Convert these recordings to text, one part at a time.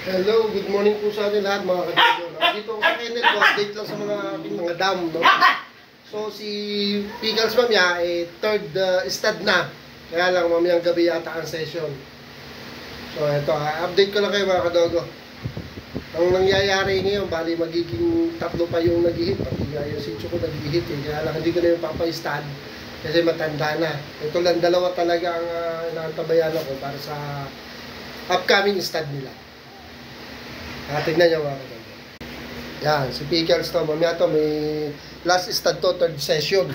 Hello, good morning po sa atin lahat mga kaibigan. Dito ako sa kennel ko, update lang sa mga ating mga dam, no? So si Pickles mamaya, third stud na. Kaya lang mamayang gabi yata ang session. So ito, update ko lang kayo mga kadogo. Ang nangyayari ngayon, bali magiging tatlo pa yung nag-hit. Pati yung sityo ko nag-hit eh. Kaya lang hindi ko na yung papa-stud kasi matanda na. Ito lang dalawa talaga ang naantabayan ako para sa upcoming stud nila. Tignan nyo mga kadogo. Yan, si Pickles to. Mamaya to, may last stud to, third session.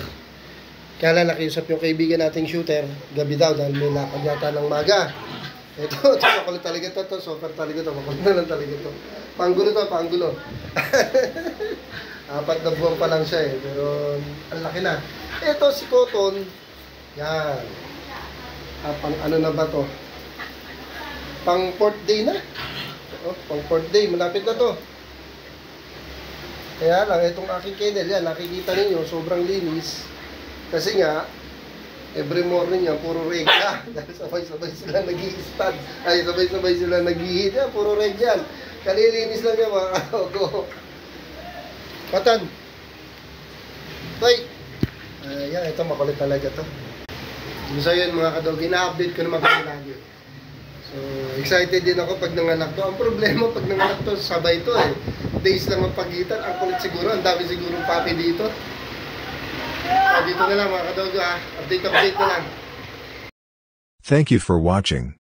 Kaya lang nakiusap yung kaibigan nating shooter, gabi daw dahil may lakad yata ng maga. Ito, makulit talaga to, super talaga to, makulit na lang talaga to. Panggulo to, panggulo. 4 na buwan pa lang siya eh, pero ang laki na. Ito si Cotton, yan. Pang ano na ba to? Pang 4th day na. Oh, pang 4th day, malapit na to. Kaya lang, itong aking kennel, yan, nakikita ninyo, sobrang linis. Kasi nga, every morning yan, puro regla. Dahil sabay-sabay sila nag-i-stud. Ay, sabay-sabay sila nag-i-hit. Yan, puro reg yan. Kalilinis lang yan, mga kadogo. Patan. Toy. Yan, ito makulit talaga to. So yun, mga kadogo, ina-update ko naman kami lagi. So, excited din ako pag nanganak to. Ang problema pag nanganak to, sabay to eh. Days lang ang pagitan. Ang kulit siguro, ang dami siguro papi dito. Dito na lang mga kadogo ha. Update na lang. Thank you for watching.